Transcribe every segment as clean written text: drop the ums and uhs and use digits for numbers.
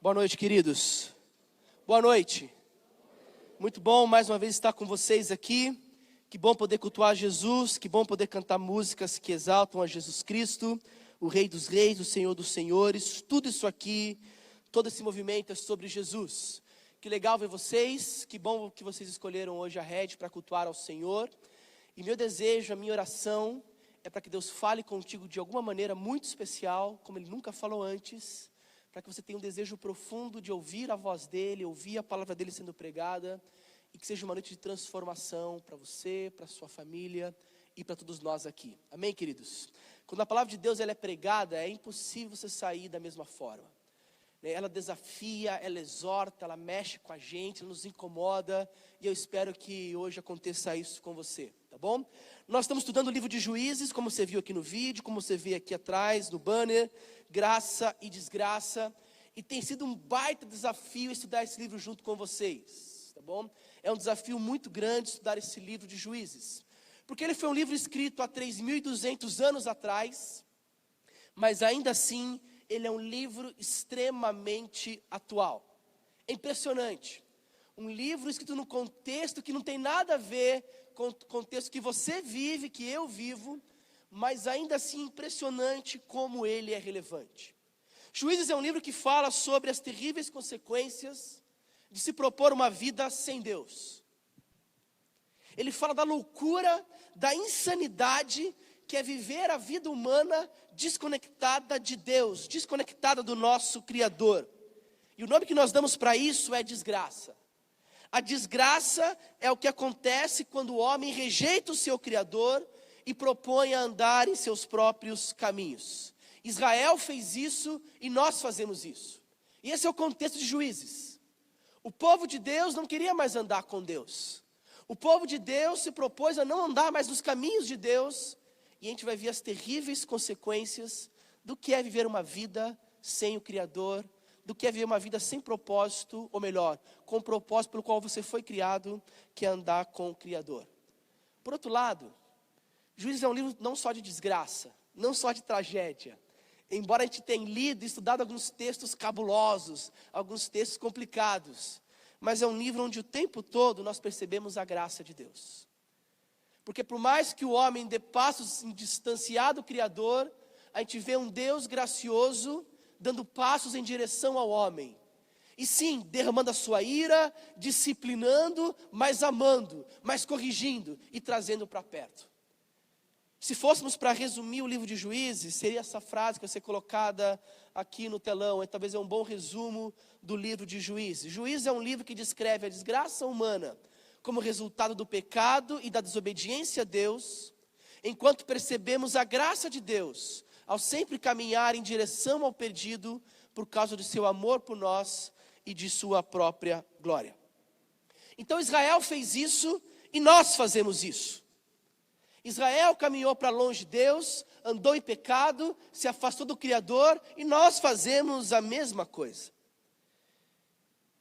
Boa noite, queridos. Boa noite. Muito bom mais uma vez estar com vocês aqui. Que bom poder cultuar Jesus, que bom poder cantar músicas que exaltam a Jesus Cristo, o Rei dos Reis, o Senhor dos Senhores. Tudo isso aqui, todo esse movimento é sobre Jesus. Que legal ver vocês, que bom que vocês escolheram hoje a rede para cultuar ao Senhor. E meu desejo, a minha oração é para que Deus fale contigo de alguma maneira muito especial, como Ele nunca falou antes, para que você tenha um desejo profundo de ouvir a voz dEle, ouvir a palavra dEle sendo pregada, e que seja uma noite de transformação para você, para a sua família e para todos nós aqui. Amém, queridos? Quando a palavra de Deus ela é pregada, é impossível você sair da mesma forma. Ela desafia, ela exorta, ela mexe com a gente, ela nos incomoda, e eu espero que hoje aconteça isso com você, tá bom? Nós estamos estudando o livro de Juízes, como você viu aqui no vídeo, como você vê aqui atrás no banner, graça e desgraça, e tem sido um baita desafio estudar esse livro junto com vocês, tá bom? É um desafio muito grande estudar esse livro de Juízes, porque ele foi um livro escrito há 3.200 anos atrás, mas ainda assim, ele é um livro extremamente atual. É impressionante. Um livro escrito num contexto que não tem nada a ver com o contexto que você vive, que eu vivo, mas ainda assim impressionante como ele é relevante. Juízes é um livro que fala sobre as terríveis consequências de se propor uma vida sem Deus. Ele fala da loucura, da insanidade, que é viver a vida humana desconectada de Deus, desconectada do nosso Criador. E o nome que nós damos para isso é desgraça. A desgraça é o que acontece quando o homem rejeita o seu Criador e propõe a andar em seus próprios caminhos. Israel fez isso e nós fazemos isso. E esse é o contexto de Juízes. O povo de Deus não queria mais andar com Deus. O povo de Deus se propôs a não andar mais nos caminhos de Deus. E a gente vai ver as terríveis consequências do que é viver uma vida sem o Criador, do que é viver uma vida sem propósito, ou melhor, com o propósito pelo qual você foi criado, que é andar com o Criador. Por outro lado, Juízes é um livro não só de desgraça, não só de tragédia. Embora a gente tenha lido e estudado alguns textos cabulosos, alguns textos complicados, mas é um livro onde o tempo todo nós percebemos a graça de Deus. Porque por mais que o homem dê passos em distanciar do Criador, a gente vê um Deus gracioso dando passos em direção ao homem. E sim, derramando a sua ira, disciplinando, mas amando, mas corrigindo e trazendo para perto. Se fôssemos para resumir o livro de Juízes, seria essa frase que vai ser colocada aqui no telão. Talvez é um bom resumo do livro de Juízes. Juízes é um livro que descreve a desgraça humana como resultado do pecado e da desobediência a Deus, enquanto percebemos a graça de Deus, ao sempre caminhar em direção ao perdido, por causa de seu amor por nós e de sua própria glória. Então Israel fez isso e nós fazemos isso. Israel caminhou para longe de Deus, andou em pecado, se afastou do Criador, e nós fazemos a mesma coisa.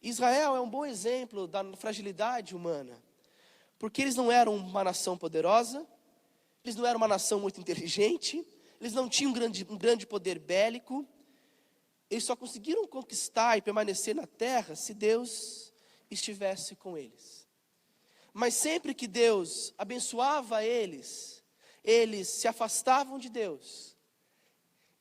Israel é um bom exemplo da fragilidade humana, porque eles não eram uma nação poderosa, eles não eram uma nação muito inteligente, eles não tinham um grande poder bélico, eles só conseguiram conquistar e permanecer na terra se Deus estivesse com eles. Mas sempre que Deus abençoava eles, eles se afastavam de Deus.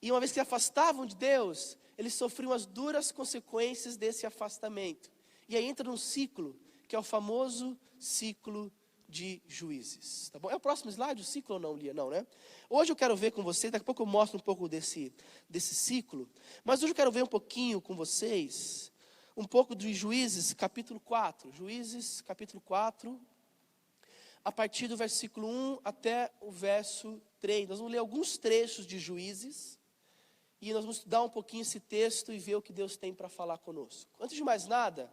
E uma vez que se afastavam de Deus, eles sofriam as duras consequências desse afastamento. E aí entra num ciclo, que é o famoso ciclo de Juízes. Tá bom? É o próximo slide, o ciclo ou não, Lia? Não, né? Hoje eu quero ver com vocês, daqui a pouco eu mostro um pouco desse ciclo, mas hoje eu quero ver um pouquinho com vocês, um pouco de Juízes, capítulo 4. Juízes, capítulo 4, a partir do versículo 1 até o verso 3. Nós vamos ler alguns trechos de Juízes, e nós vamos estudar um pouquinho esse texto e ver o que Deus tem para falar conosco. Antes de mais nada,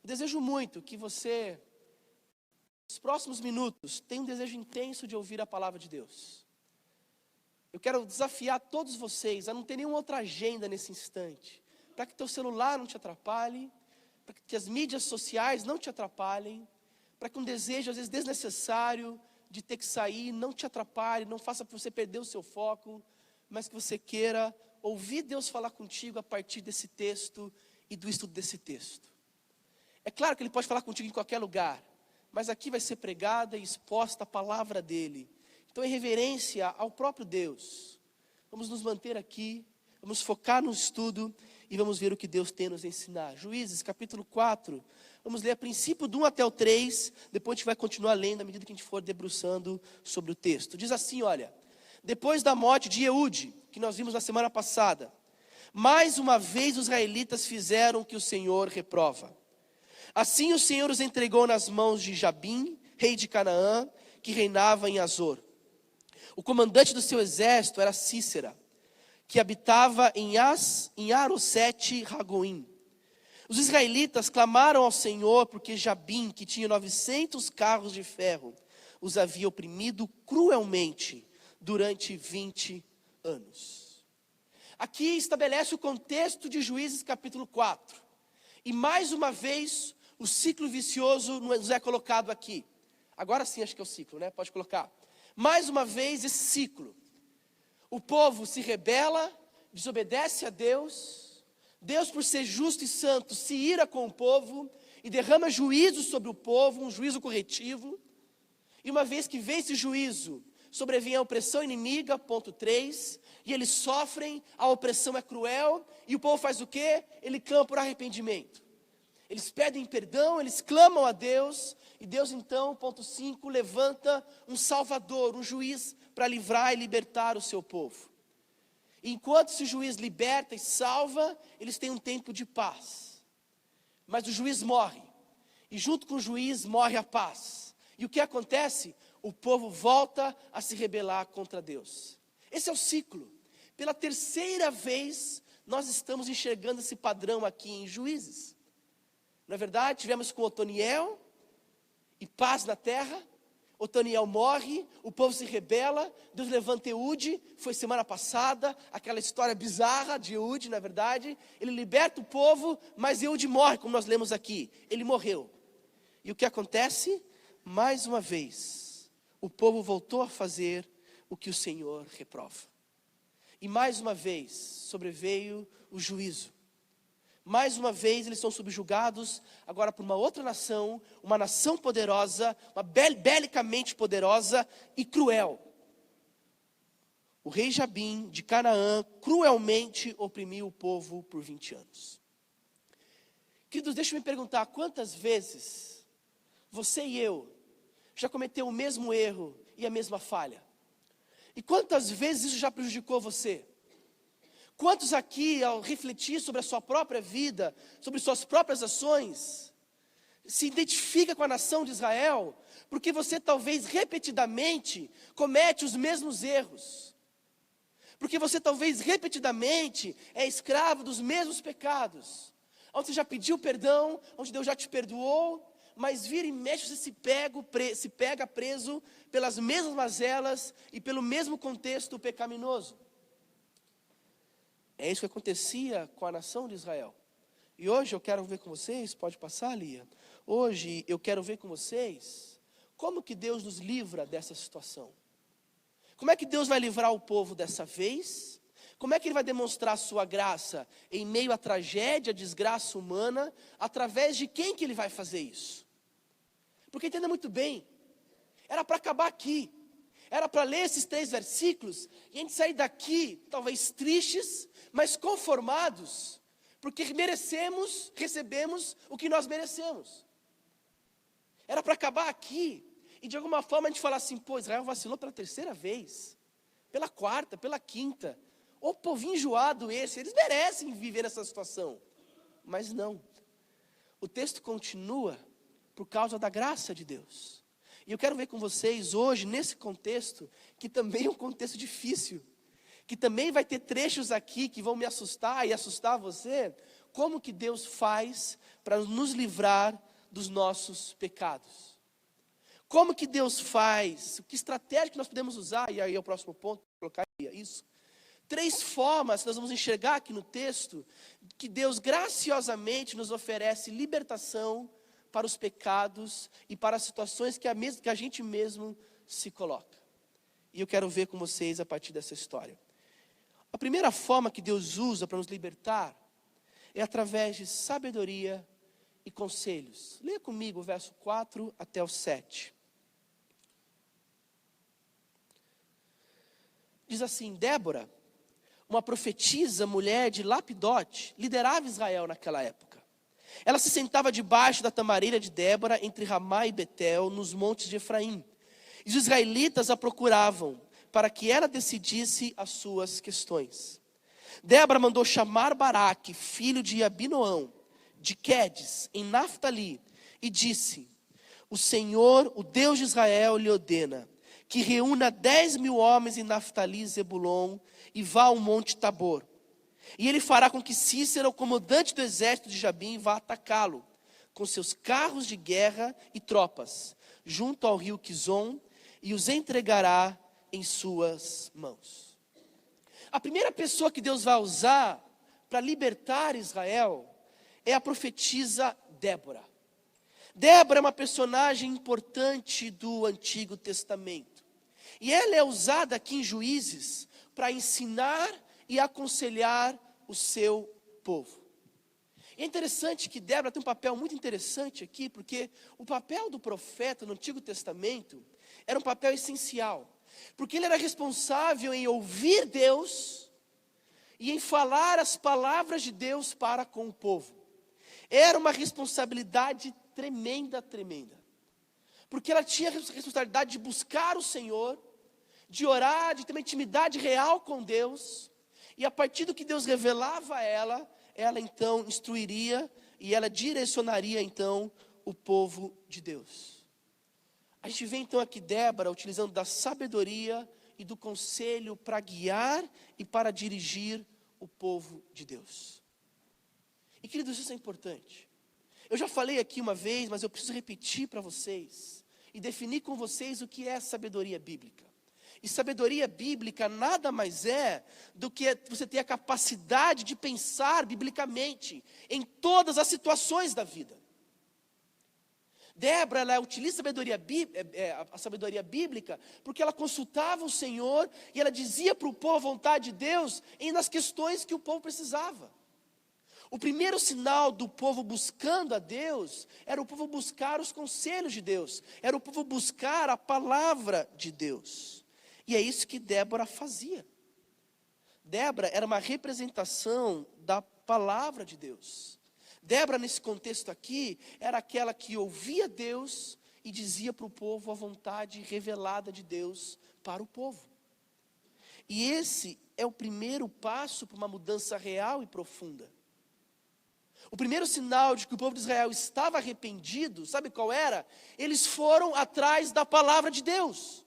eu desejo muito que você, nos próximos minutos, tenha um desejo intenso de ouvir a palavra de Deus. Eu quero desafiar todos vocês a não ter nenhuma outra agenda nesse instante, para que teu celular não te atrapalhe, para que as mídias sociais não te atrapalhem, para que um desejo às vezes desnecessário de ter que sair não te atrapalhe, não faça você perder o seu foco, mas que você queira ouvir Deus falar contigo a partir desse texto e do estudo desse texto. É claro que ele pode falar contigo em qualquer lugar, mas aqui vai ser pregada e exposta a palavra dele. Então, em reverência ao próprio Deus, vamos nos manter aqui, vamos focar no estudo e vamos ver o que Deus tem a nos ensinar. Juízes, capítulo 4, vamos ler a princípio do 1 até o 3, depois a gente vai continuar lendo à medida que a gente for debruçando sobre o texto. Diz assim, olha: depois da morte de Eude, que nós vimos na semana passada, mais uma vez os israelitas fizeram o que o Senhor reprova. Assim o Senhor os entregou nas mãos de Jabim, rei de Canaã, que reinava em Azor. O comandante do seu exército era Cícera, que habitava em Arosete-Ragoim. Os israelitas clamaram ao Senhor porque Jabim, que tinha 900 carros de ferro, os havia oprimido cruelmente durante 20 anos. Aqui estabelece o contexto de Juízes capítulo 4. E mais uma vez o ciclo vicioso nos é colocado aqui. Agora sim acho que é o ciclo, né? Pode colocar. Mais uma vez esse ciclo. O povo se rebela, desobedece a Deus. Deus, por ser justo e santo, se ira com o povo e derrama juízo sobre o povo, um juízo corretivo. E uma vez que vem esse juízo, sobrevém a opressão inimiga, ponto 3, e eles sofrem, a opressão é cruel, e o povo faz o quê? Ele clama por arrependimento. Eles pedem perdão, eles clamam a Deus, e Deus então, ponto 5, levanta um salvador, um juiz, para livrar e libertar o seu povo. E enquanto esse juiz liberta e salva, eles têm um tempo de paz. Mas o juiz morre, e junto com o juiz morre a paz. E o que acontece? O povo volta a se rebelar contra Deus. Esse é o ciclo. Pela terceira vez, nós estamos enxergando esse padrão aqui em Juízes. Na verdade, tivemos com Otoniel e paz na terra. Otoniel morre, o povo se rebela, Deus levanta Eude, foi semana passada, aquela história bizarra de Eude, na verdade. Ele liberta o povo, mas Eude morre, como nós lemos aqui. Ele morreu. E o que acontece? Mais uma vez, o povo voltou a fazer o que o Senhor reprova. E mais uma vez, sobreveio o juízo. Mais uma vez eles são subjugados agora por uma outra nação, uma nação poderosa, uma belicamente poderosa e cruel. O rei Jabim de Canaã cruelmente oprimiu o povo por 20 anos. Queridos, deixa eu me perguntar, quantas vezes você e eu já cometeu o mesmo erro e a mesma falha? E quantas vezes isso já prejudicou você? Quantos aqui, ao refletir sobre a sua própria vida, sobre suas próprias ações, se identifica com a nação de Israel, porque você talvez repetidamente comete os mesmos erros, porque você talvez repetidamente é escravo dos mesmos pecados, onde você já pediu perdão, onde Deus já te perdoou, mas vira e mexe você se pega preso pelas mesmas mazelas e pelo mesmo contexto pecaminoso. É isso que acontecia com a nação de Israel. E hoje eu quero ver com vocês, pode passar, Lia. Hoje eu quero ver com vocês como que Deus nos livra dessa situação. Como é que Deus vai livrar o povo dessa vez? Como é que Ele vai demonstrar a sua graça em meio à tragédia, à desgraça humana? Através de quem que Ele vai fazer isso? Porque entenda muito bem, era para acabar aqui. Era para ler esses 3 versículos e a gente sair daqui, talvez tristes, mas conformados, porque recebemos o que nós merecemos. Era para acabar aqui e de alguma forma a gente falar assim, pô, Israel vacilou pela 3ª vez, pela 4ª, pela 5ª. Ô povinho enjoado esse, eles merecem viver nessa situação. Mas não. O texto continua por causa da graça de Deus. E eu quero ver com vocês hoje, nesse contexto, que também é um contexto difícil, que também vai ter trechos aqui que vão me assustar e assustar você, como que Deus faz para nos livrar dos nossos pecados. Como que Deus faz, que estratégia que nós podemos usar, e aí é o próximo ponto, colocar isso. 3 formas que nós vamos enxergar aqui no texto, que Deus graciosamente nos oferece libertação para os pecados e para as situações que a gente mesmo se coloca. E eu quero ver com vocês a partir dessa história. A primeira forma que Deus usa para nos libertar é através de sabedoria e conselhos. Leia comigo o verso 4 até o 7. Diz assim: Débora, uma profetisa, mulher de Lapidote, liderava Israel naquela época. Ela se sentava debaixo da tamareira de Débora, entre Ramá e Betel, nos montes de Efraim. E os israelitas a procuravam, para que ela decidisse as suas questões. Débora mandou chamar Baraque, filho de Abinoão, de Quedes, em Naftali, e disse: o Senhor, o Deus de Israel, lhe ordena que reúna 10.000 homens em Naftali e Zebulon, e vá ao monte Tabor. E ele fará com que Cícera, o comandante do exército de Jabim, vá atacá-lo, com seus carros de guerra e tropas, junto ao rio Quizon, e os entregará em suas mãos. A primeira pessoa que Deus vai usar para libertar Israel é a profetisa Débora. Débora é uma personagem importante do Antigo Testamento. E ela é usada aqui em Juízes para ensinar e aconselhar o seu povo. E é interessante que Débora tem um papel muito interessante aqui, porque o papel do profeta no Antigo Testamento era um papel essencial. Porque ele era responsável em ouvir Deus e em falar as palavras de Deus para com o povo. Era uma responsabilidade tremenda, tremenda. Porque ela tinha a responsabilidade de buscar o Senhor, de orar, de ter uma intimidade real com Deus. E a partir do que Deus revelava a ela então instruiria e ela direcionaria então o povo de Deus. A gente vê então aqui Débora utilizando da sabedoria e do conselho para guiar e para dirigir o povo de Deus. E queridos, isso é importante. Eu já falei aqui uma vez, mas eu preciso repetir para vocês e definir com vocês o que é sabedoria bíblica. E sabedoria bíblica nada mais é do que você ter a capacidade de pensar biblicamente em todas as situações da vida. Débora, ela utiliza a sabedoria bíblica porque ela consultava o Senhor e ela dizia para o povo a vontade de Deus nas questões que o povo precisava. O primeiro sinal do povo buscando a Deus era o povo buscar os conselhos de Deus, era o povo buscar a palavra de Deus. E é isso que Débora fazia. Débora era uma representação da palavra de Deus. Débora, nesse contexto aqui, era aquela que ouvia Deus e dizia para o povo a vontade revelada de Deus para o povo. E esse é o primeiro passo para uma mudança real e profunda. O primeiro sinal de que o povo de Israel estava arrependido, sabe qual era? Eles foram atrás da palavra de Deus.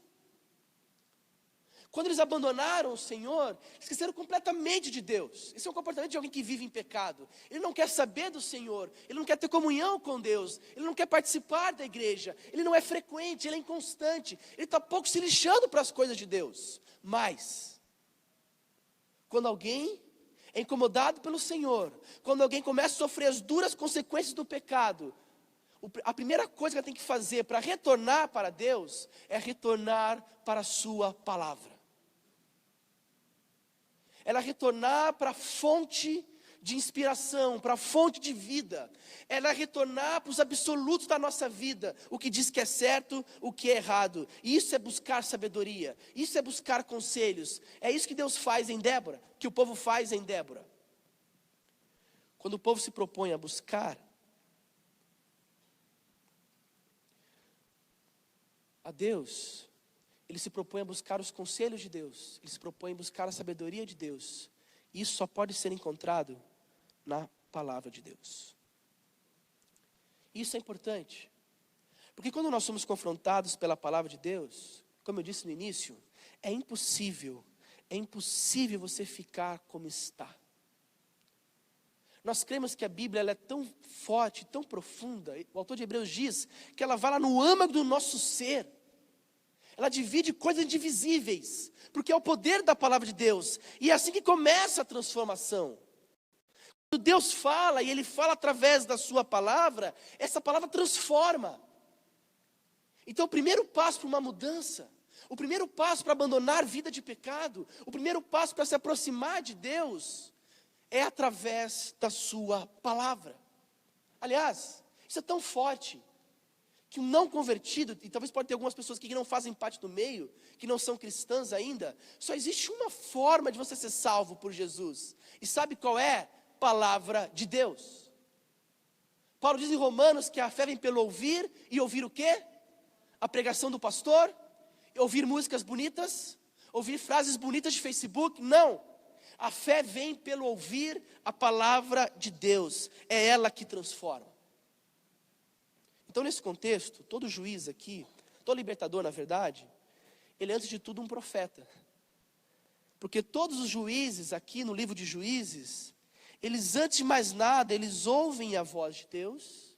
Quando eles abandonaram o Senhor, esqueceram completamente de Deus. Esse é o comportamento de alguém que vive em pecado. Ele não quer saber do Senhor, ele não quer ter comunhão com Deus, ele não quer participar da igreja, ele não é frequente, ele é inconstante, ele está pouco se lixando para as coisas de Deus. Mas, quando alguém é incomodado pelo Senhor, quando alguém começa a sofrer as duras consequências do pecado, a primeira coisa que ela tem que fazer para retornar para Deus, é retornar para a sua palavra. Ela retornar para a fonte de inspiração, para a fonte de vida. Ela retornar para os absolutos da nossa vida, o que diz que é certo, o que é errado. E isso é buscar sabedoria, isso é buscar conselhos. É isso que Deus faz em Débora, que o povo faz em Débora. Quando o povo se propõe a buscar a Deus, ele se propõe a buscar os conselhos de Deus, ele se propõe a buscar a sabedoria de Deus. E isso só pode ser encontrado na palavra de Deus. Isso é importante, porque quando nós somos confrontados pela palavra de Deus, como eu disse no início, é impossível você ficar como está. Nós cremos que a Bíblia ela é tão forte, tão profunda, o autor de Hebreus diz que ela vai lá no âmago do nosso ser. Ela divide coisas indivisíveis, porque é o poder da palavra de Deus. E é assim que começa a transformação. Quando Deus fala, e Ele fala através da sua palavra, essa palavra transforma. Então o primeiro passo para uma mudança, o primeiro passo para abandonar vida de pecado, o primeiro passo para se aproximar de Deus, é através da sua palavra. Aliás, isso é tão forte, que um não convertido, e talvez pode ter algumas pessoas aqui que não fazem parte do meio, que não são cristãs ainda, só existe uma forma de você ser salvo por Jesus. E sabe qual é? Palavra de Deus. Paulo diz em Romanos que a fé vem pelo ouvir, e ouvir o quê? A pregação do pastor, ouvir músicas bonitas, ouvir frases bonitas de Facebook. Não, a fé vem pelo ouvir a palavra de Deus, é ela que transforma. Então, nesse contexto, todo juiz aqui, todo libertador, na verdade, ele é antes de tudo um profeta. Porque todos os juízes aqui no livro de Juízes, eles antes de mais nada, eles ouvem a voz de Deus,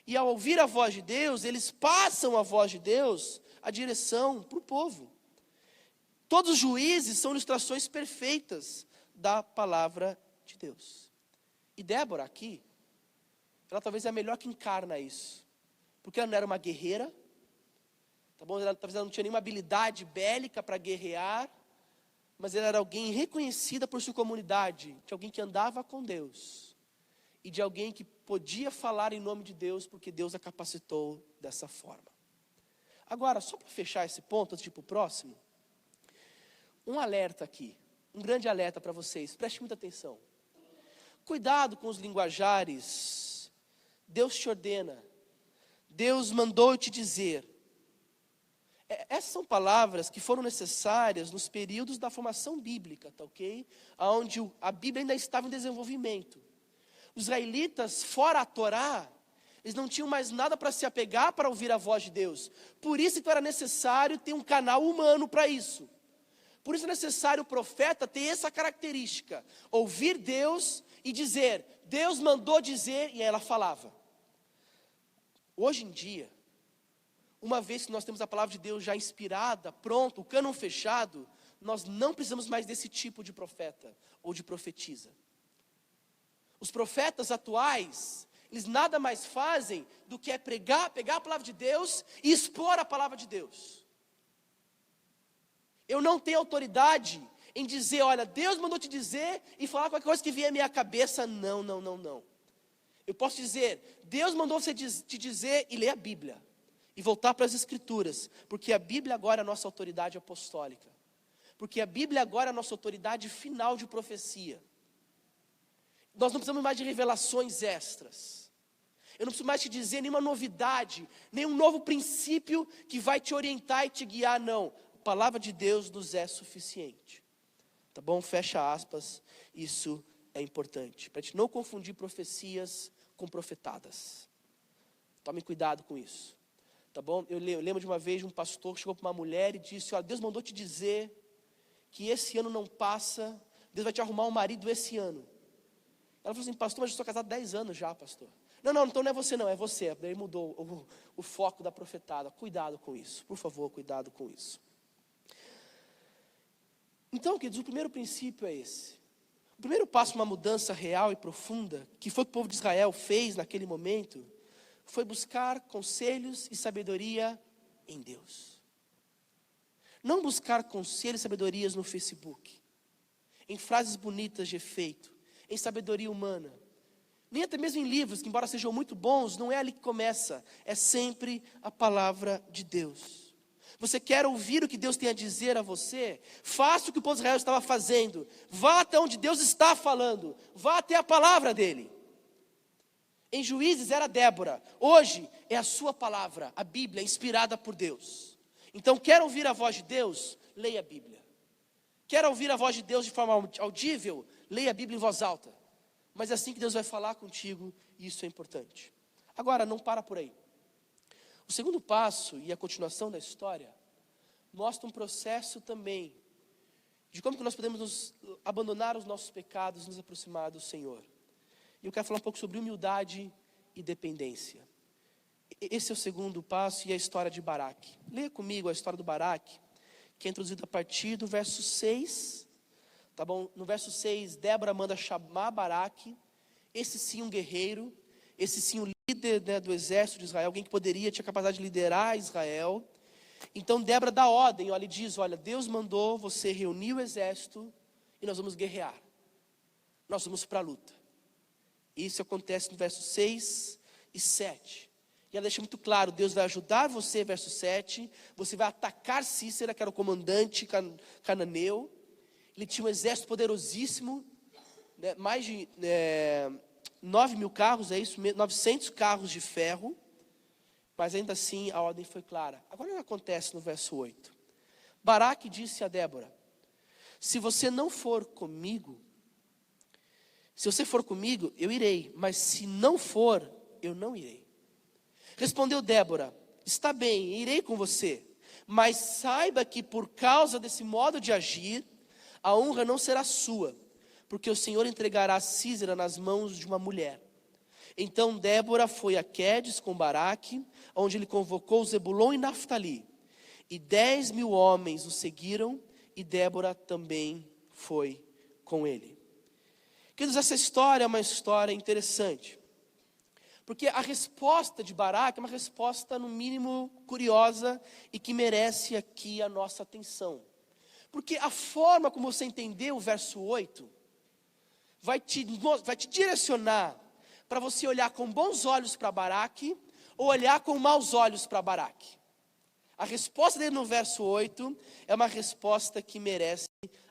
e ao ouvir a voz de Deus, eles passam a voz de Deus, a direção para o povo. Todos os juízes são ilustrações perfeitas da palavra de Deus. E Débora aqui, ela talvez é a melhor que encarna isso. Porque ela não era uma guerreira, tá bom? Talvez ela não tinha nenhuma habilidade bélica para guerrear, mas ela era alguém reconhecida por sua comunidade, de alguém que andava com Deus, e de alguém que podia falar em nome de Deus, porque Deus a capacitou dessa forma. Agora, só para fechar esse ponto, antes de ir para o próximo, um alerta aqui, um grande alerta para vocês, preste muita atenção. Cuidado com os linguajares. Deus te ordena, Deus mandou te dizer. Essas são palavras que foram necessárias nos períodos da formação bíblica, tá ok? Onde a Bíblia ainda estava em desenvolvimento. Os israelitas, fora a Torá, eles não tinham mais nada para se apegar para ouvir a voz de Deus. Por isso então era necessário ter um canal humano para isso. Por isso é necessário o profeta ter essa característica, ouvir Deus e dizer, Deus mandou dizer, e ela falava. Hoje em dia, uma vez que nós temos a palavra de Deus já inspirada, pronto, o cânon fechado, nós não precisamos mais desse tipo de profeta ou de profetisa. Os profetas atuais, eles nada mais fazem do que pegar a palavra de Deus e expor a palavra de Deus. Eu não tenho autoridade em dizer, olha, Deus mandou te dizer e falar qualquer coisa que vier à minha cabeça. Não. Eu posso dizer, Deus mandou você te dizer e ler a Bíblia. E voltar para as Escrituras. Porque a Bíblia agora é a nossa autoridade apostólica. Porque a Bíblia agora é a nossa autoridade final de profecia. Nós não precisamos mais de revelações extras. Eu não preciso mais te dizer nenhuma novidade, nenhum novo princípio que vai te orientar e te guiar, não. A palavra de Deus nos é suficiente. Tá bom? Fecha aspas, isso é importante. Para a gente não confundir profecias com profetadas. Tome cuidado com isso. Tá bom? Eu lembro de uma vez um pastor que chegou para uma mulher e disse, olha, Deus mandou te dizer que esse ano não passa, Deus vai te arrumar um marido esse ano. Ela falou assim, pastor, mas eu estou casado há 10 anos já, pastor. Não, então não é você não, é você. Daí mudou o foco da profetada. Cuidado com isso, por favor, cuidado com isso. Então, queridos, o primeiro princípio é esse. O primeiro passo para uma mudança real e profunda, que foi o que o povo de Israel fez naquele momento, foi buscar conselhos e sabedoria em Deus. Não buscar conselhos e sabedorias no Facebook, em frases bonitas de efeito, em sabedoria humana, nem até mesmo em livros, que embora sejam muito bons, não é ali que começa, é sempre a palavra de Deus. Você quer ouvir o que Deus tem a dizer a você? Faça o que o povo de Israel estava fazendo, vá até onde Deus está falando, vá até a palavra dele. Em Juízes era Débora, hoje é a sua palavra, a Bíblia, inspirada por Deus. Então, quer ouvir a voz de Deus? Leia a Bíblia. Quer ouvir a voz de Deus de forma audível? Leia a Bíblia em voz alta. Mas é assim que Deus vai falar contigo, e isso é importante. Agora, não para por aí. O segundo passo, e a continuação da história, mostra um processo também, de como que nós podemos abandonar os nossos pecados, nos aproximar do Senhor. E eu quero falar um pouco sobre humildade e dependência. Esse é o segundo passo e a história de Baraque. Leia comigo a história do Baraque, que é introduzida a partir do verso 6. Tá bom? No verso 6, Débora manda chamar Baraque, esse sim um guerreiro, esse sim um líder, né, do exército de Israel, alguém que poderia ter a capacidade de liderar Israel. Então Débora dá ordem, olha, ele diz, olha, Deus mandou você reunir o exército e nós vamos guerrear. nós vamos para a luta. Isso acontece no verso 6 e 7. E ela deixa muito claro, Deus vai ajudar você, verso 7. Você vai atacar Cícera, que era o comandante cananeu. Ele tinha um exército poderosíssimo, né, mais de 9.000 carros, é isso mesmo, 900 carros de ferro. Mas ainda assim a ordem foi clara. Agora o que acontece no verso 8? Baraque disse a Débora: se você não for comigo, se você for comigo, eu irei, mas se não for, eu não irei. Respondeu Débora: está bem, irei com você, mas saiba que por causa desse modo de agir, a honra não será sua, porque o Senhor entregará Císera nas mãos de uma mulher. Então Débora foi a Quedes com Baraque, onde ele convocou Zebulon e Naftali. E 10.000 homens o seguiram, e Débora também foi com ele. Queridos, essa história é uma história interessante. Porque a resposta de Baraque é uma resposta, no mínimo, curiosa e que merece aqui a nossa atenção. Porque a forma como você entendeu o verso 8 vai te direcionar para você olhar com bons olhos para Baraque ou olhar com maus olhos para Baraque. A resposta dele no verso 8 é uma resposta que merece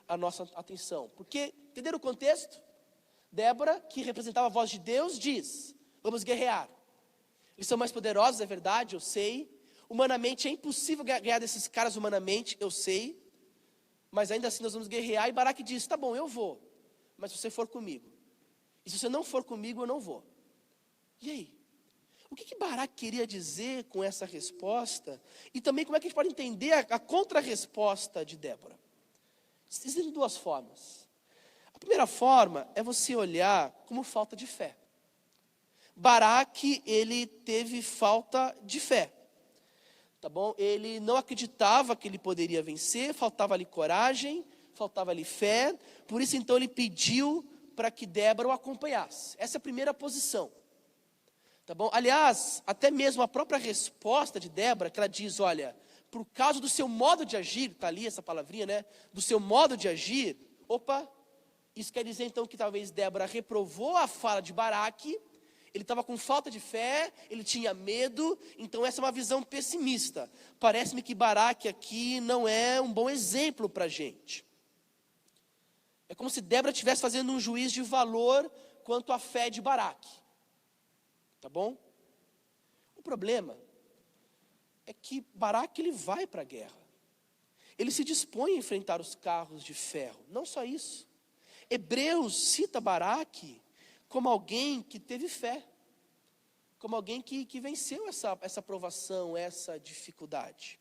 a nossa atenção. Porque, entenderam o contexto? Débora, que representava a voz de Deus, diz: vamos guerrear. Eles são mais poderosos, é verdade, eu sei. Humanamente é impossível ganhar desses caras humanamente, eu sei. Mas ainda assim nós vamos guerrear. E Baraque diz: tá bom, eu vou, mas se você for comigo. E se você não for comigo, eu não vou. E aí? O que Baraque queria dizer com essa resposta? E também como é que a gente pode entender a contra-resposta de Débora? Existem duas formas. A primeira forma é você olhar como falta de fé. Baraque, ele teve falta de fé. Tá bom? Ele não acreditava que ele poderia vencer, faltava-lhe coragem, faltava-lhe fé. Por isso, então, ele pediu para que Débora o acompanhasse. Essa é a primeira posição. Tá bom? Aliás, até mesmo a própria resposta de Débora, que ela diz: olha, por causa do seu modo de agir, está ali essa palavrinha, né? Do seu modo de agir. Opa, isso quer dizer então que talvez Débora reprovou a fala de Baraque. Ele estava com falta de fé, ele tinha medo, então essa é uma visão pessimista. Parece-me que Baraque aqui não é um bom exemplo para a gente. É como se Débora estivesse fazendo um juízo de valor quanto à fé de Baraque. Tá bom? O problema é que Baraque, ele vai para a guerra. Ele se dispõe a enfrentar os carros de ferro. Não só isso. Hebreus cita Baraque como alguém que teve fé. Como alguém que venceu essa provação, essa dificuldade.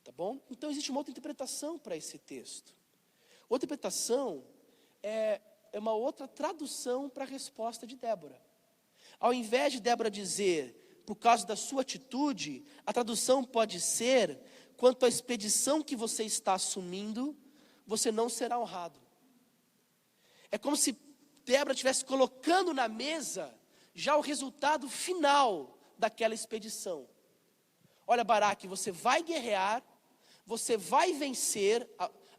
Tá bom? Então existe uma outra interpretação para esse texto. Outra interpretação é uma outra tradução para a resposta de Débora. Ao invés de Débora dizer, por causa da sua atitude, a tradução pode ser: quanto à expedição que você está assumindo, você não será honrado. É como se Débora estivesse colocando na mesa já o resultado final daquela expedição. Olha, Baraque, você vai guerrear, você vai vencer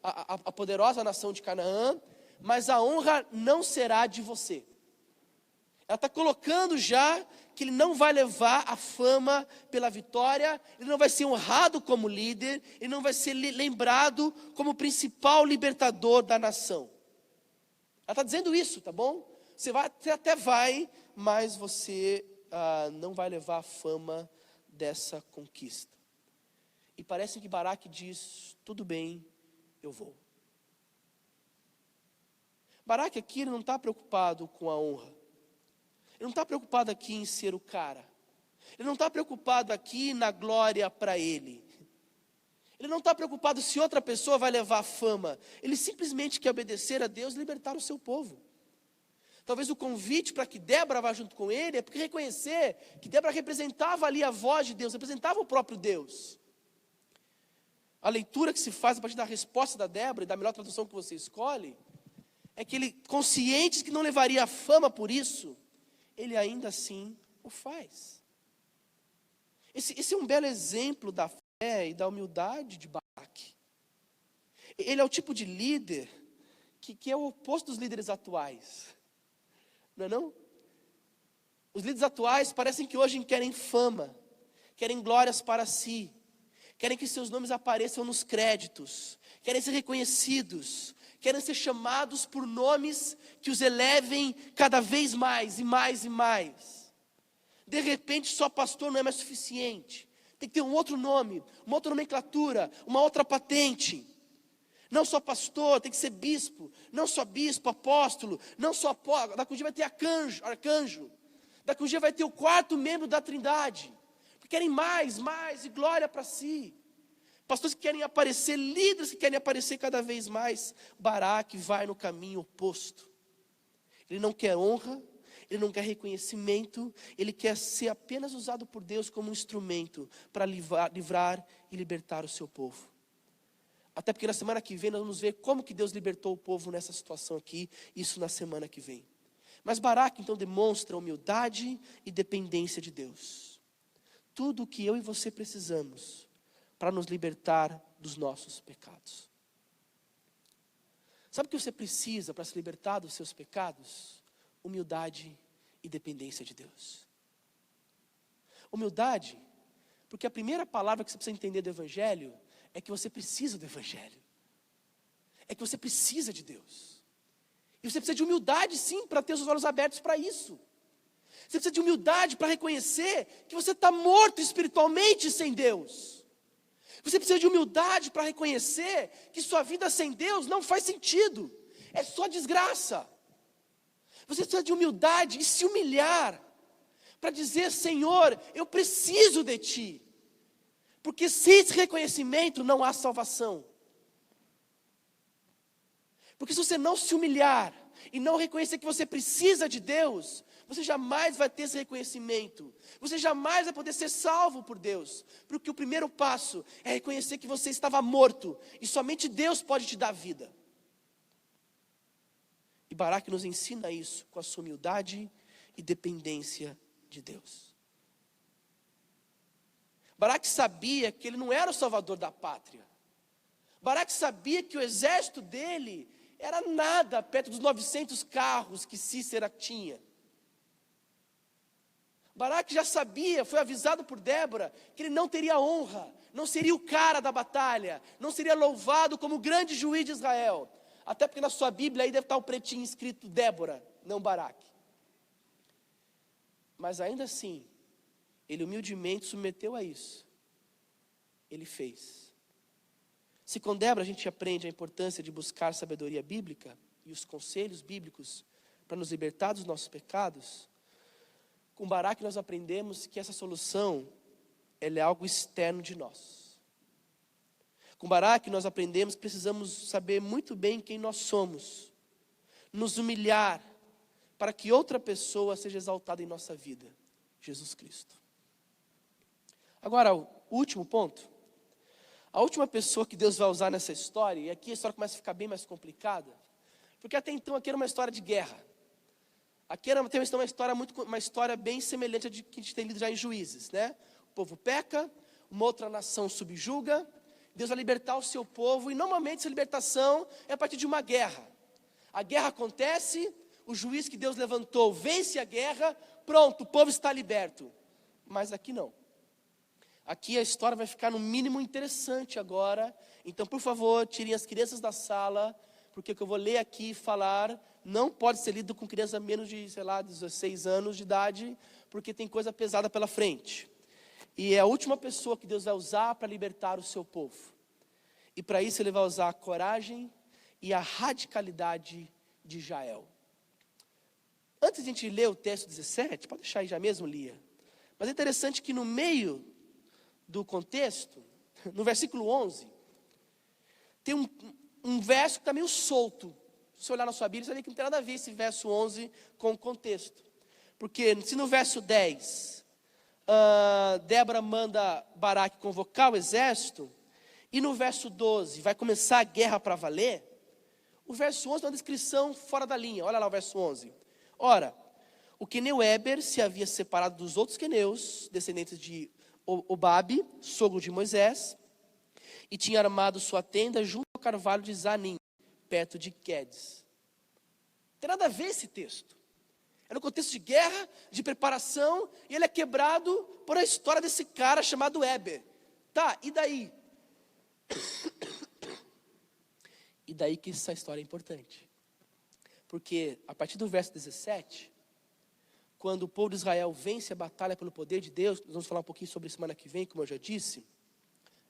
a poderosa nação de Canaã, mas a honra não será de você. Ela está colocando já que ele não vai levar a fama pela vitória, ele não vai ser honrado como líder, ele não vai ser lembrado como o principal libertador da nação. Ela está dizendo isso, tá bom? Você até vai, mas você não vai levar a fama dessa conquista. E parece que Baraque diz: tudo bem, eu vou. Baraque aqui ele não está preocupado com a honra. Ele não está preocupado aqui em ser o cara. Ele não está preocupado aqui na glória para ele. Ele não está preocupado se outra pessoa vai levar a fama. Ele simplesmente quer obedecer a Deus e libertar o seu povo. Talvez o convite para que Débora vá junto com ele é porque reconhecer que Débora representava ali a voz de Deus, representava o próprio Deus. A leitura que se faz a partir da resposta da Débora e da melhor tradução que você escolhe, é que ele, consciente que não levaria a fama por isso, ele ainda assim o faz. Esse é um belo exemplo da fé e da humildade de Baraque. Ele é o tipo de líder que é o oposto dos líderes atuais. Não é não? Os líderes atuais parecem que hoje querem fama, querem glórias para si, querem que seus nomes apareçam nos créditos, querem ser reconhecidos, querem ser chamados por nomes que os elevem cada vez mais e mais e mais. De repente, só pastor não é mais suficiente. Tem que ter um outro nome, uma outra nomenclatura, uma outra patente. Não só pastor, tem que ser bispo. Não só bispo, apóstolo. Não só apóstolo. Daqui um dia vai ter arcanjo. Daqui um dia vai ter o quarto membro da Trindade. Porque querem mais e glória para si. Pastores que querem aparecer, líderes que querem aparecer cada vez mais. Baraque vai no caminho oposto. Ele não quer honra, ele não quer reconhecimento, ele quer ser apenas usado por Deus como um instrumento para livrar e libertar o seu povo. Até porque na semana que vem nós vamos ver como que Deus libertou o povo nessa situação aqui, isso na semana que vem. Mas Baraque então demonstra humildade e dependência de Deus. Tudo o que eu e você precisamos para nos libertar dos nossos pecados. Sabe o que você precisa para se libertar dos seus pecados? Humildade e dependência de Deus. Humildade, porque a primeira palavra que você precisa entender do Evangelho é que você precisa do Evangelho. É que você precisa de Deus. E você precisa de humildade sim, para ter os olhos abertos para isso. Você precisa de humildade para reconhecer que você está morto espiritualmente sem Deus. Você precisa de humildade para reconhecer que sua vida sem Deus não faz sentido. É só desgraça. Você precisa de humildade e se humilhar para dizer: Senhor, eu preciso de Ti. Porque sem esse reconhecimento não há salvação. Porque se você não se humilhar e não reconhecer que você precisa de Deus, você jamais vai ter esse reconhecimento. Você jamais vai poder ser salvo por Deus. Porque o primeiro passo é reconhecer que você estava morto e somente Deus pode te dar vida. E Baraque nos ensina isso com a sua humildade e dependência de Deus. Baraque sabia que ele não era o salvador da pátria. Baraque sabia que o exército dele era nada perto dos 900 carros que Cícera tinha. Baraque já sabia, foi avisado por Débora, que ele não teria honra, não seria o cara da batalha, não seria louvado como o grande juiz de Israel. Até porque na sua Bíblia aí deve estar um pretinho escrito Débora, não Baraque. Mas ainda assim, ele humildemente submeteu a isso. Ele fez. Se com Débora a gente aprende a importância de buscar sabedoria bíblica e os conselhos bíblicos para nos libertar dos nossos pecados, com Baraque nós aprendemos que essa solução, ela é algo externo de nós. Com Baraque nós aprendemos que precisamos saber muito bem quem nós somos, nos humilhar para que outra pessoa seja exaltada em nossa vida, Jesus Cristo. Agora, o último ponto, a última pessoa que Deus vai usar nessa história, e aqui a história começa a ficar bem mais complicada, porque até então aqui era uma história de guerra. Aqui tem uma história bem semelhante à que a gente tem lido já em Juízes, né? O povo peca, uma outra nação subjuga, Deus vai libertar o seu povo, e normalmente essa libertação é a partir de uma guerra. A guerra acontece, o juiz que Deus levantou vence a guerra, pronto, o povo está liberto. Mas aqui não. Aqui a história vai ficar no mínimo interessante agora. Então, por favor, tirem as crianças da sala, porque o que eu vou ler aqui e falar não pode ser lido com criança menos de, 16 anos de idade, porque tem coisa pesada pela frente. E é a última pessoa que Deus vai usar para libertar o seu povo. E para isso ele vai usar a coragem e a radicalidade de Jael. Antes de a gente ler o texto 17, pode deixar aí já mesmo, Lia. Mas é interessante que no meio do contexto, no versículo 11, tem um verso que está meio solto. Se você olhar na sua Bíblia, você vai ver que não tem nada a ver esse verso 11 com o contexto. Porque se no verso 10, Débora manda Baraque convocar o exército, e no verso 12 vai começar a guerra para valer, o verso 11 é uma descrição fora da linha. Olha lá o verso 11. Ora, o queneu Éber se havia separado dos outros queneus, descendentes de Obabe, sogro de Moisés, e tinha armado sua tenda junto ao carvalho de Zanim, perto de Quedes. Não tem nada a ver esse texto. Era um contexto de guerra, de preparação, e ele é quebrado por a história desse cara chamado Eber. Tá, e daí? E daí que essa história é importante. Porque a partir do verso 17, quando o povo de Israel vence a batalha pelo poder de Deus, nós vamos falar um pouquinho sobre semana que vem, como eu já disse.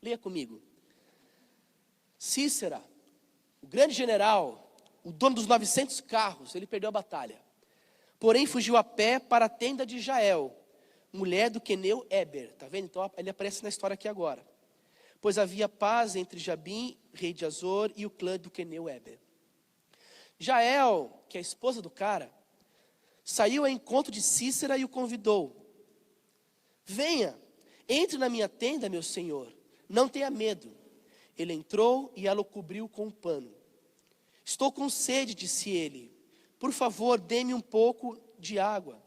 Leia comigo. Cícera, o grande general, o dono dos 900 carros, ele perdeu a batalha. Porém, fugiu a pé para a tenda de Jael, mulher do queneu Eber. Está vendo? Então, ele aparece na história aqui agora. Pois havia paz entre Jabim, rei de Azor, e o clã do queneu Eber. Jael, que é a esposa do cara, saiu ao encontro de Cícera e o convidou. Venha, entre na minha tenda, meu senhor, não tenha medo. Ele entrou e ela o cobriu com um pano. Estou com sede, disse ele. Por favor, dê-me um pouco de água.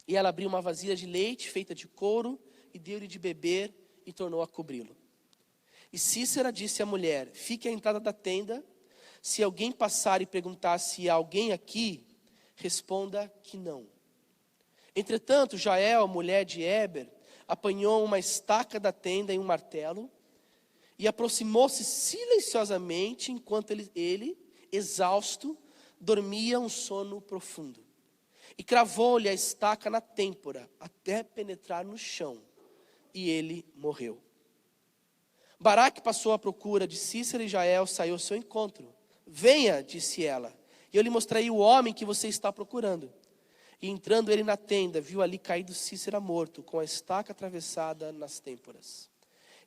E ela abriu uma vasilha de leite feita de couro e deu-lhe de beber e tornou a cobri-lo. E Cícera disse à mulher, fique à entrada da tenda. Se alguém passar e perguntar se há alguém aqui, responda que não. Entretanto, Jael, mulher de Eber, apanhou uma estaca da tenda e um martelo e aproximou-se silenciosamente enquanto ele, exausto, dormia um sono profundo. E cravou-lhe a estaca na têmpora, até penetrar no chão, e ele morreu. Baraque passou à procura de Cícera e Jael saiu ao seu encontro. Venha, disse ela, e eu lhe mostrarei o homem que você está procurando. E entrando ele na tenda, viu ali caído Cícera morto, com a estaca atravessada nas têmporas.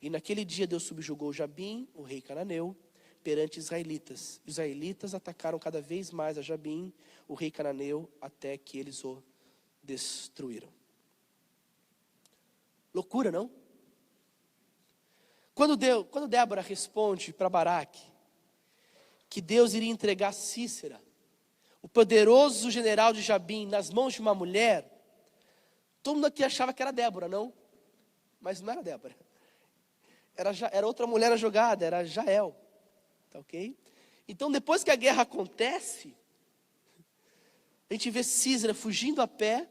E naquele dia Deus subjugou Jabim, o rei cananeu, perante israelitas. Os israelitas atacaram cada vez mais a Jabim, o rei cananeu, até que eles o destruíram. Loucura, não? Quando Débora responde para Baraque que Deus iria entregar Cícera, o poderoso general de Jabim, nas mãos de uma mulher, todo mundo aqui achava que era Débora, não? Mas não era Débora. Era outra mulher na jogada, era Jael. Tá ok? Então, depois que a guerra acontece, a gente vê Cícera fugindo a pé.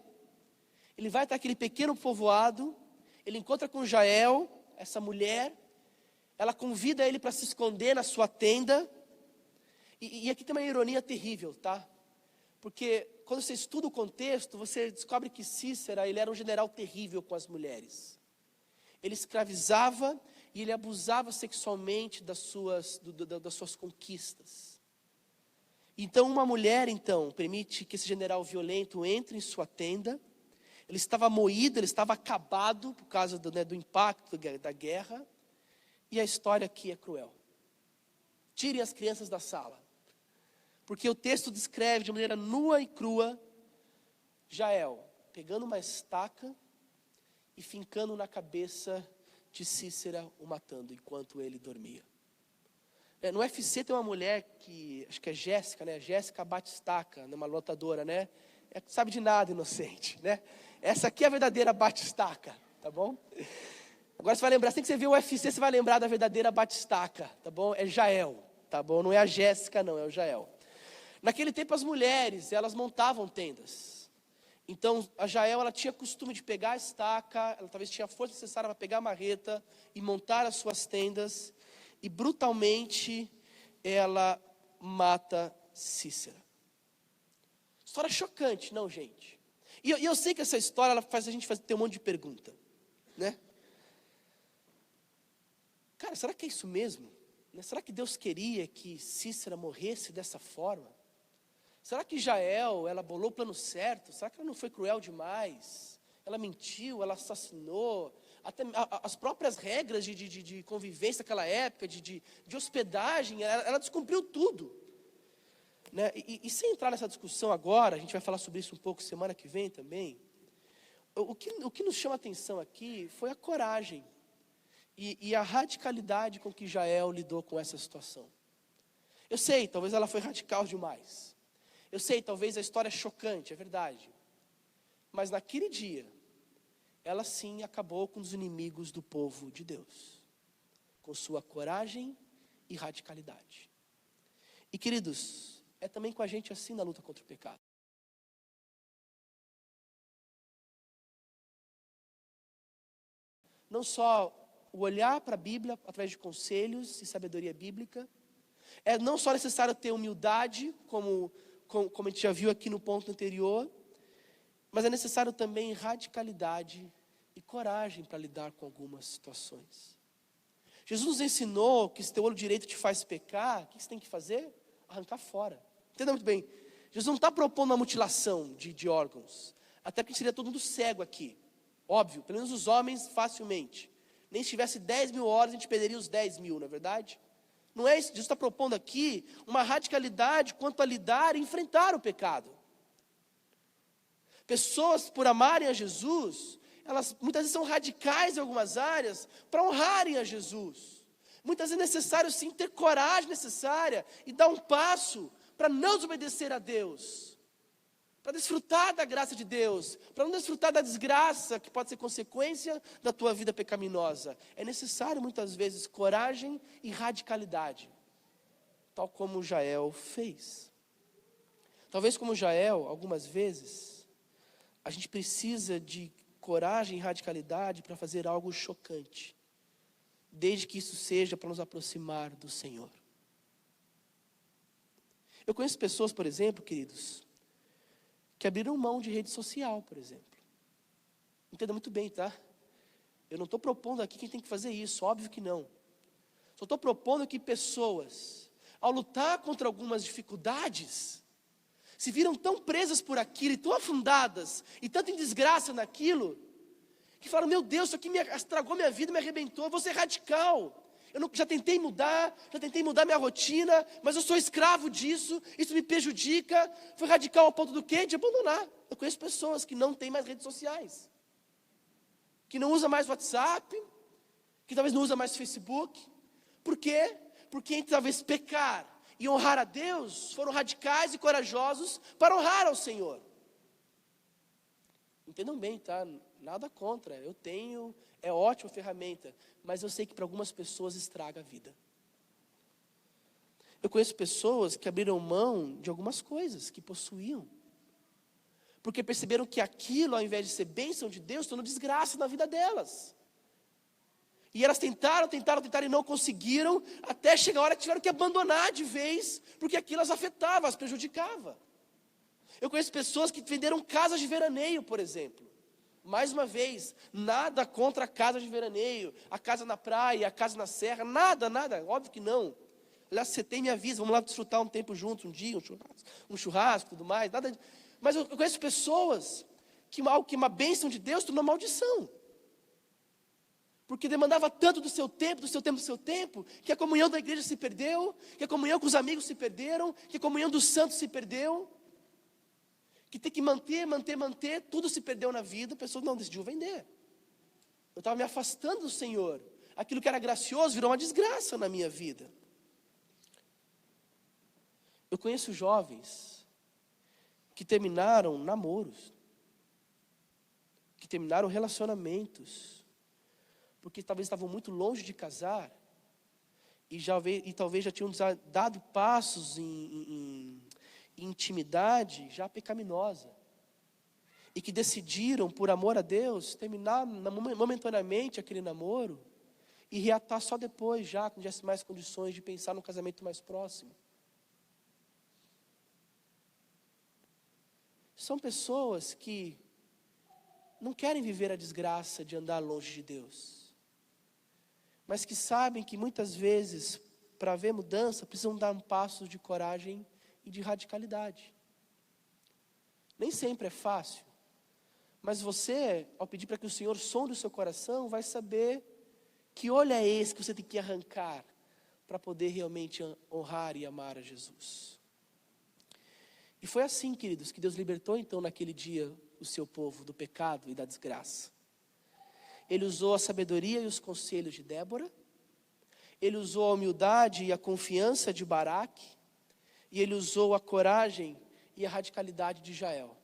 Ele vai até aquele pequeno povoado. Ele encontra com Jael, essa mulher. Ela convida ele para se esconder na sua tenda. E aqui tem uma ironia terrível, tá? Porque quando você estuda o contexto, você descobre que Cícera, ele era um general terrível com as mulheres. Ele escravizava e ele abusava sexualmente das suas conquistas. Então, uma mulher, permite que esse general violento entre em sua tenda. Ele estava moído, ele estava acabado por causa do impacto da guerra. E a história aqui é cruel. Tirem as crianças da sala. Porque o texto descreve de maneira nua e crua Jael pegando uma estaca e fincando na cabeça de Cícera, o matando enquanto ele dormia. No UFC tem uma mulher que, acho que é Jéssica, né? Jéssica bate estaca, uma lutadora, né? Sabe de nada, inocente, né? Essa aqui é a verdadeira bate-estaca, tá bom? Agora você vai lembrar, assim que você vê o UFC, você vai lembrar da verdadeira bate-estaca, tá bom? É Jael, tá bom? Não é a Jéssica, não, é o Jael. Naquele tempo as mulheres, elas montavam tendas. Então a Jael, ela tinha costume de pegar a estaca, ela talvez tinha a força necessária para pegar a marreta e montar as suas tendas. E brutalmente ela mata Cícera. História chocante, não, gente? E eu sei que essa história ela faz a gente ter um monte de pergunta, né? Cara, será que é isso mesmo? Será que Deus queria que Cícera morresse dessa forma? Será que Jael, ela bolou o plano certo? Será que ela não foi cruel demais? Ela mentiu, ela assassinou? Até as próprias regras de convivência daquela época, de hospedagem, ela descumpriu tudo. Né? E sem entrar nessa discussão agora, a gente vai falar sobre isso um pouco semana que vem também. O que nos chama a atenção aqui foi a coragem e a radicalidade com que Jael lidou com essa situação. Eu sei, talvez ela foi radical demais. Eu sei, talvez a história é chocante, é verdade. Mas naquele dia, ela sim acabou com os inimigos do povo de Deus. Com sua coragem e radicalidade. E queridos, é também com a gente assim na luta contra o pecado. não só o olhar para a Bíblia através de conselhos e sabedoria bíblica. É não só necessário ter humildade, como a gente já viu aqui no ponto anterior, mas é necessário também radicalidade e coragem para lidar com algumas situações. Jesus nos ensinou que se teu olho direito te faz pecar, o que você tem que fazer? Arrancar fora. Entenda muito bem. Jesus não está propondo uma mutilação de órgãos. Até porque seria todo mundo cego aqui. Óbvio, pelo menos os homens facilmente. Nem se tivesse 10 mil horas, a gente perderia os 10 mil, não é verdade? Não é isso. Jesus está propondo aqui uma radicalidade quanto a lidar e enfrentar o pecado. Pessoas, por amarem a Jesus, elas muitas vezes são radicais em algumas áreas para honrarem a Jesus. Muitas vezes é necessário sim ter coragem necessária e dar um passo para não desobedecer a Deus, para desfrutar da graça de Deus, para não desfrutar da desgraça que pode ser consequência da tua vida pecaminosa. É necessário muitas vezes coragem e radicalidade, tal como Jael fez. Talvez como Jael, algumas vezes, a gente precisa de coragem e radicalidade para fazer algo chocante, desde que isso seja para nos aproximar do Senhor. Eu conheço pessoas, por exemplo, queridos, que abriram mão de rede social, por exemplo. Entenda muito bem, tá? Eu não estou propondo aqui quem tem que fazer isso, óbvio que não. Só estou propondo que pessoas, ao lutar contra algumas dificuldades, se viram tão presas por aquilo e tão afundadas e tanto em desgraça naquilo, que falaram, meu Deus, isso aqui estragou minha vida, me arrebentou, eu vou ser radical. Já tentei mudar minha rotina, mas eu sou escravo disso, isso me prejudica. Foi radical ao ponto do quê? De abandonar. Eu conheço pessoas que não têm mais redes sociais, que não usam mais WhatsApp, que talvez não usam mais Facebook. Por quê? Porque entre talvez pecar e honrar a Deus, foram radicais e corajosos para honrar ao Senhor. Entendam bem, tá? Nada contra, eu tenho, é ótima ferramenta, mas eu sei que para algumas pessoas estraga a vida. Eu conheço pessoas que abriram mão de algumas coisas que possuíam, porque perceberam que aquilo, ao invés de ser bênção de Deus, tornou desgraça na vida delas. E elas tentaram e não conseguiram, até chegar a hora que tiveram que abandonar de vez, porque aquilo as afetava, as prejudicava. Eu conheço pessoas que venderam casas de veraneio, por exemplo. Mais uma vez, nada contra a casa de veraneio, a casa na praia, a casa na serra, nada, óbvio que não. Aliás, você tem, me avisa, vamos lá desfrutar um tempo juntos, um dia, um churrasco, tudo mais, nada. Mas eu conheço pessoas que uma bênção de Deus tornou maldição. Porque demandava tanto do seu tempo, que a comunhão da igreja se perdeu, que a comunhão com os amigos se perderam, que a comunhão dos santos se perdeu, que tem que manter, tudo se perdeu na vida, a pessoa não decidiu vender. Eu estava me afastando do Senhor, aquilo que era gracioso virou uma desgraça na minha vida. Eu conheço jovens que terminaram namoros, que terminaram relacionamentos, porque talvez estavam muito longe de casar, e talvez já tinham dado passos em intimidade já pecaminosa, e que decidiram, por amor a Deus, terminar momentaneamente aquele namoro, e reatar só depois, já com mais condições de pensar no casamento mais próximo. São pessoas que não querem viver a desgraça de andar longe de Deus, mas que sabem que muitas vezes, para haver mudança, precisam dar um passo de coragem e de radicalidade. Nem sempre é fácil, mas você, ao pedir para que o Senhor sonde o seu coração, vai saber que olho é esse que você tem que arrancar para poder realmente honrar e amar a Jesus. E foi assim, queridos, que Deus libertou então naquele dia o seu povo do pecado e da desgraça. Ele usou a sabedoria e os conselhos de Débora, ele usou a humildade e a confiança de Baraque, e ele usou a coragem e a radicalidade de Jael.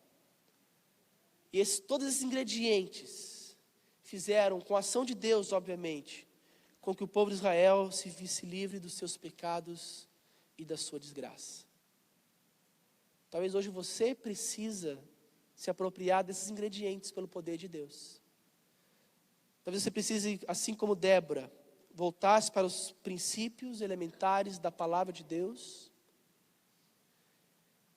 E todos esses ingredientes fizeram, com a ação de Deus, obviamente, com que o povo de Israel se visse livre dos seus pecados e da sua desgraça. Talvez hoje você precisa se apropriar desses ingredientes pelo poder de Deus. Talvez você precise, assim como Débora, voltar-se para os princípios elementares da palavra de Deus.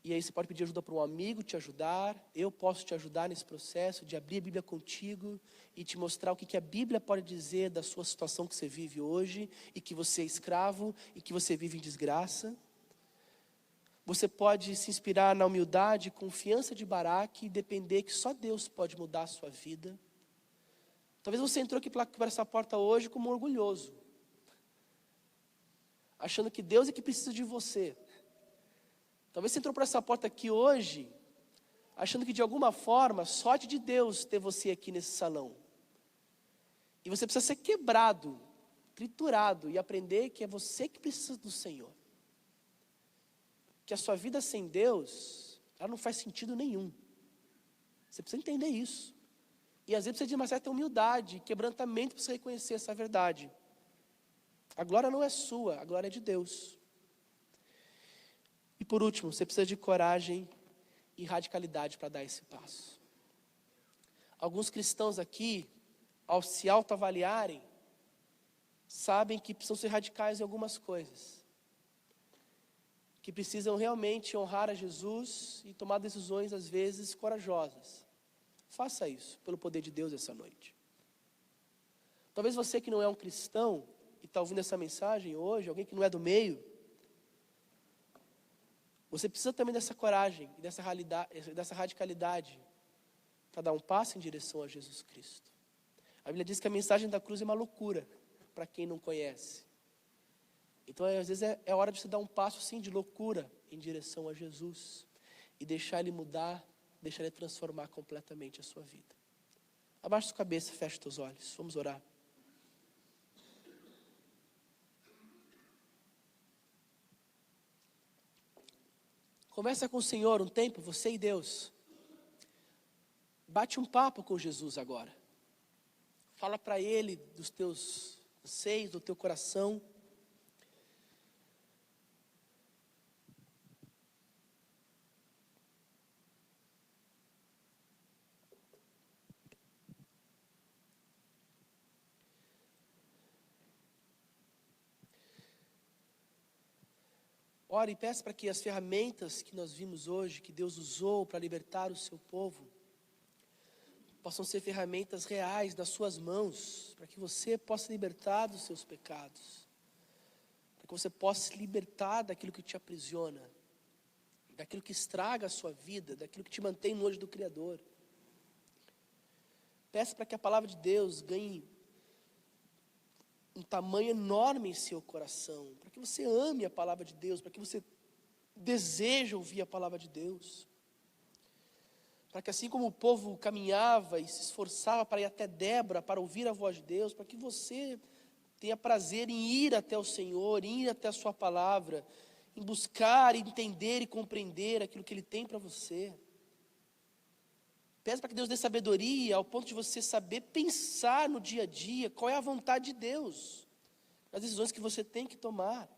E aí você pode pedir ajuda para um amigo te ajudar. Eu posso te ajudar nesse processo de abrir a Bíblia contigo e te mostrar o que a Bíblia pode dizer da sua situação que você vive hoje, e que você é escravo, e que você vive em desgraça. Você pode se inspirar na humildade e confiança de Baraque e depender que só Deus pode mudar a sua vida. Talvez você entrou aqui para essa porta hoje como orgulhoso, achando que Deus é que precisa de você. Talvez você entrou por essa porta aqui hoje, achando que de alguma forma, sorte de Deus ter você aqui nesse salão. E você precisa ser quebrado, triturado e aprender que é você que precisa do Senhor. Que a sua vida sem Deus, ela não faz sentido nenhum. Você precisa entender isso. E às vezes precisa de uma certa humildade, quebrantamento para você reconhecer essa verdade. A glória não é sua, a glória é de Deus. E por último, você precisa de coragem e radicalidade para dar esse passo. Alguns cristãos aqui, ao se autoavaliarem, sabem que precisam ser radicais em algumas coisas. Que precisam realmente honrar a Jesus e tomar decisões, às vezes, corajosas. Faça isso, pelo poder de Deus, essa noite. Talvez você que não é um cristão e está ouvindo essa mensagem hoje, alguém que não é do meio, você precisa também dessa coragem e dessa radicalidade para dar um passo em direção a Jesus Cristo. A Bíblia diz que a mensagem da cruz é uma loucura para quem não conhece. Então, às vezes, é hora de você dar um passo, sim, de loucura em direção a Jesus e deixar Ele mudar, deixar Ele transformar completamente a sua vida. Abaixa sua cabeça, fecha os teus olhos. Vamos orar. Conversa com o Senhor um tempo, você e Deus. Bate um papo com Jesus agora. Fala para Ele dos teus anseios, do teu coração. Ore e peça para que as ferramentas que nós vimos hoje, que Deus usou para libertar o seu povo, possam ser ferramentas reais nas suas mãos, para que você possa libertar dos seus pecados, para que você possa se libertar daquilo que te aprisiona, daquilo que estraga a sua vida, daquilo que te mantém longe do Criador. Peça para que a palavra de Deus ganhe um tamanho enorme em seu coração, para que você ame a palavra de Deus, para que você deseje ouvir a palavra de Deus, para que assim como o povo caminhava e se esforçava para ir até Débora, para ouvir a voz de Deus, para que você tenha prazer em ir até o Senhor, em ir até a sua palavra, em buscar, entender e compreender aquilo que Ele tem para você. Peça para que Deus dê sabedoria ao ponto de você saber pensar no dia a dia qual é a vontade de Deus, nas decisões que você tem que tomar.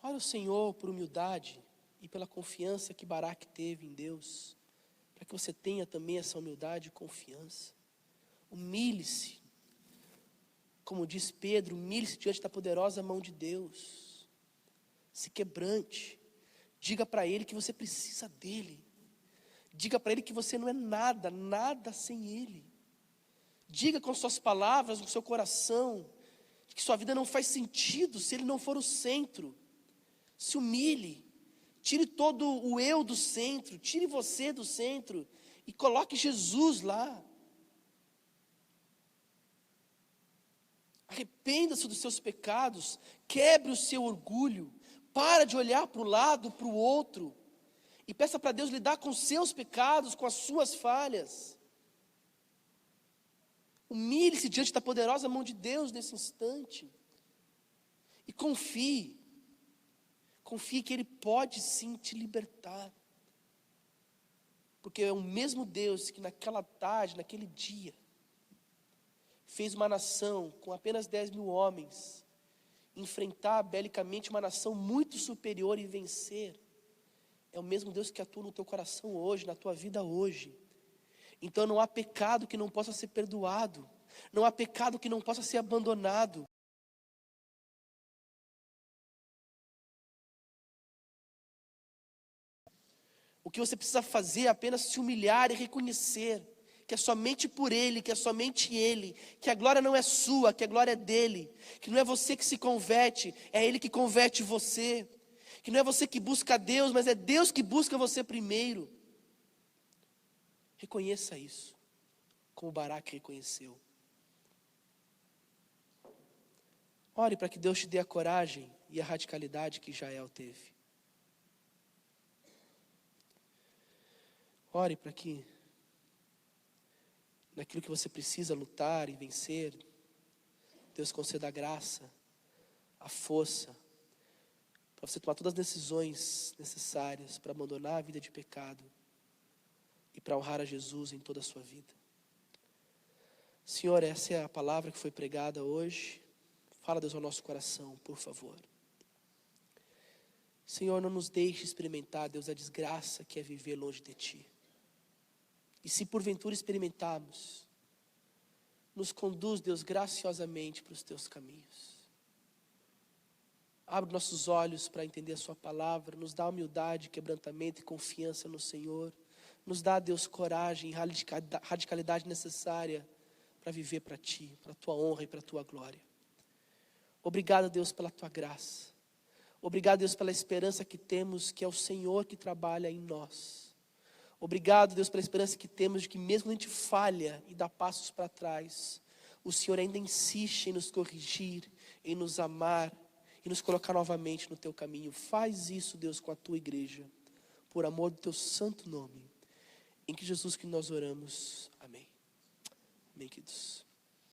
Ore ao Senhor por humildade e pela confiança que Baraque teve em Deus, para que você tenha também essa humildade e confiança. Humilhe-se, como diz Pedro, humilhe-se diante da poderosa mão de Deus. Se quebrante, diga para Ele que você precisa dEle. Diga para Ele que você não é nada, nada sem Ele. Diga com suas palavras, com seu coração, que sua vida não faz sentido se Ele não for o centro. Se humilhe, tire todo o eu do centro, tire você do centro e coloque Jesus lá. Arrependa-se dos seus pecados, quebre o seu orgulho, para de olhar para o lado, para o outro, e peça para Deus lidar com os seus pecados, com as suas falhas. Humilhe-se diante da poderosa mão de Deus nesse instante. E confie que Ele pode sim te libertar. Porque é o mesmo Deus que naquela tarde, naquele dia, fez uma nação com apenas 10 mil homens, enfrentar belicamente uma nação muito superior e vencer. É o mesmo Deus que atua no teu coração hoje, na tua vida hoje. Então não há pecado que não possa ser perdoado. Não há pecado que não possa ser abandonado. O que você precisa fazer é apenas se humilhar e reconhecer que é somente por Ele, que é somente Ele, que a glória não é sua, que a glória é dEle, que não é você que se converte, é Ele que converte você, que não é você que busca Deus, mas é Deus que busca você primeiro. Reconheça isso, como Baraque reconheceu. Ore para que Deus te dê a coragem e a radicalidade que Jael teve. Ore para que, naquilo que você precisa lutar e vencer, Deus conceda a graça, a força, para você tomar todas as decisões necessárias para abandonar a vida de pecado e para honrar a Jesus em toda a sua vida. Senhor, essa é a palavra que foi pregada hoje. Fala, Deus, ao nosso coração, por favor. Senhor, não nos deixe experimentar, Deus, a desgraça que é viver longe de Ti. E se porventura experimentarmos, nos conduz, Deus, graciosamente para os Teus caminhos. Abre nossos olhos para entender a Sua palavra, nos dá humildade, quebrantamento e confiança no Senhor. Nos dá, Deus, coragem e radicalidade necessária para viver para Ti, para a Tua honra e para a Tua glória. Obrigado, Deus, pela Tua graça. Obrigado, Deus, pela esperança que temos, que é o Senhor que trabalha em nós. Obrigado, Deus, pela esperança que temos de que mesmo quando a gente falha e dá passos para trás, o Senhor ainda insiste em nos corrigir, em nos amar e nos colocar novamente no Teu caminho. Faz isso, Deus, com a Tua igreja, por amor do Teu santo nome. Em que Jesus que nós oramos. Amém. Amém, queridos.